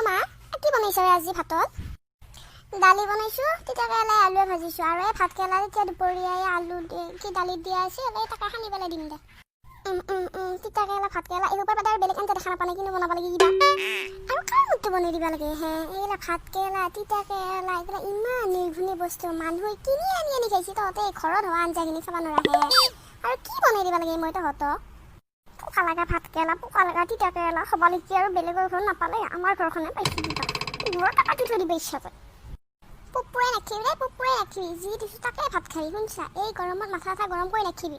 মা কি বনাইছা আজি ভাতত? দালি বনাইছো, তিতা কেৰেলা আলুৱে ভাজিছো আৰু এই ভাত কেৰেলা এতিয়া দুপৰীয়াই আলু কি দালিত দিয়া আছে এই তাকে সানি পেলাই দিম দে। তিতা কেৰেলা ভাত কেৰেলা এইবোৰ বাদে আৰু বেলেগ আঞ্জা দেখা নাপালে কিন্তু বনাব লাগে কিবা আৰু কাৰ মতে বনাই দিব লাগে হে। এইবিলাক ভাত কেৰেলা তিতা কেৰেলা এইবিলাক ইমান নিৰ্ঘুণী বস্তু মানুহে কিনি আনি খাইছে, তহঁতে ঘৰত হোৱা আঞ্জাখিনি খাব নোৱাৰা হে। আৰু কি বনাই দিব লাগে মই তহঁতক? পোকা লগা ভাত কেৰেলা পোকা লগা তিতা কেৰেলা খাব লাগি আৰু বেলেগৰ ঘৰত নাপালে আমাৰ ঘৰখনে পাইছে দিবা ঘৰত কাটি থৈ দিব ইচ্ছা যায়। পুপুৰাই ৰাখিবি দেই, পুপুৰাই ৰাখিবি, যি দিছোঁ তাকে ভাত খাবি শুনছা। এই গৰমত মাথা চাথা গৰম কৰি ৰাখিবি।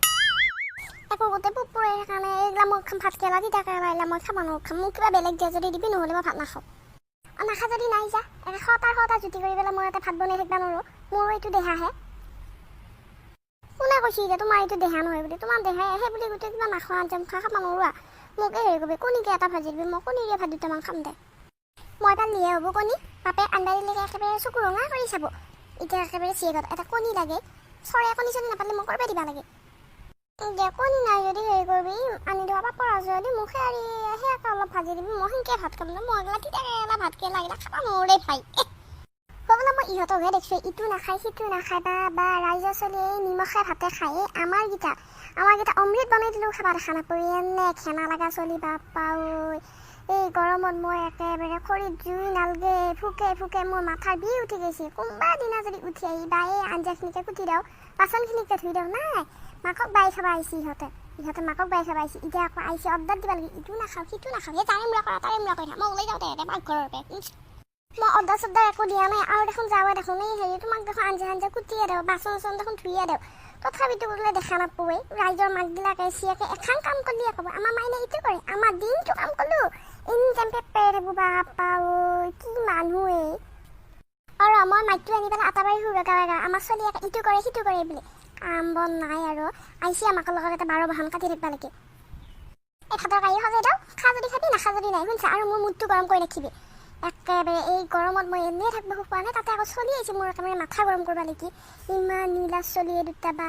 একো গোটেই পুপুৰাই কাৰণে এইবিলাক মই খাম ভাত কেৰেলা তিতা কেৰেলা এইবিলাক মই খাব নোৱাৰোঁ। খাম মোক কিবা বেলেগ দিয়া যদি দিবি, নহ'লে মই ভাত নাখাওঁ। নাখা যদি নাই যা, সতা জুতি কৰি পেলাই মই এটা ভাত বনাই থাকিব নোৱাৰোঁ। মোৰো এইটো দেহাহে। কোনে কৈছে এতিয়া তোমাৰ এইটো দেহা নহয় বুলি? তোমাৰ দেহাই সেই বুলি গোটেই কিবা নাখোৱা আঞ্জা খাব নোৱাৰোঁ। মোকে হেৰি কৰিবি, কণীকে এটা ভাজি দিবি, মই কণীৰে ভাত দুটামান খাম দে। মই পাৰিলেহে হ'ব কণী, বাপে আন্দা দিলেকে একেবাৰে চকু ৰঙা কৰি চাব। এতিয়া একেবাৰে চিয়েগত এটা কণী লাগে, চৰাই কণী চনি নাপালে মোক কৰিব দিবা লাগে। দে কণী নাই যদি হেৰি কৰিবি, আনি দিবা পাপৰ আছে যদি মোক সেয়াকে অলপ ভাজি দিবি, মই সেনেকৈ ভাত খাম। মই এইগিলা তিতা কেৰেলা ভাত কেৰেলা এইগিলা খাব নোৱাৰোঁ ভাই। ক'বলৈ মই ইহঁতকহে দেখিছোঁ ইটো নাখায় সিটো নাখায় বা ৰাইজৰ চলিয়ে নিমখ খাই ভাতে খায়। আমাৰকেইটা অমৃত বনাই দিলেও খাব দেখা নাপায়। এনে খেনা লগা চলি বাপা ঐ। এই গৰমত মই একেবাৰে খৰিত জুই নালগে ফুকে মোৰ মাথাৰ বিষ উঠি গৈছে। কোনোবা দিনা যদি উঠি আহি বা এই আঞ্জাখিনিকে কুটি দিওঁ, বাচনখিনিকে ধুই দিওঁ, নাই মাকক বাই খাব আহিছে ইহঁতে মাকক বাই খাব আহিছে। এতিয়া আকৌ আহিছে অৰ্ডাৰ দিব লাগে, ইটো নাখাওঁ সিটো নাখাওঁ, এই তাৰে মূৰা কৰি থাক। মই ওলাই যাওঁতে পাকঘৰৰ পৰা মই অৰ্ডাৰ চৰ্ডাৰ একো দিয়া নাই। আৰু দেখোন যাওঁৱে দেখোন এই হেৰি তোমাক দেখোন আঞ্জা কুটিয়ে দিওঁ, বাচন চাচন দেখোন ধুইয়ে দিওঁ, তথাপিতো বোলে দেখা নাপাওঁৱেই। ৰাইজৰ মাকবিলাকে চিয়াকে এখন কাম কৰিলে ক'ব আমাৰ মাইনে এইটো কৰে, আমাৰ দিনটো কাম কৰিলোঁ এনি টাইম পেপাৰে থাকোঁ। বাপা ঐ কি মানুহ এই। আৰু আমাৰ মাইকটো আনি পেলাই আটাবাৰী সুৰগা আমাৰ ছোৱালী ইটো কৰে সিটো কৰে বুলি কাম বন নাই। আৰু আহিছে আমাক লগত এটা 12 বাহন কাটি থাকিব লাগে। এই ভাতৰ কাঢ়ি সজাই দিওঁ, খা যদি খাবি নাখা যদি নাই শুনছা। আৰু মোৰ মুডটো গৰম কৰি ৰাখিবি একেবাৰে। এই গৰমত মই এনেই থাকিব খোৱা নাই, তাতে আকৌ চলি আহিছে মোৰ একেবাৰে মাথা গৰম কৰিব লাগি। ইমান নীলা চলিয়ে দুটা বা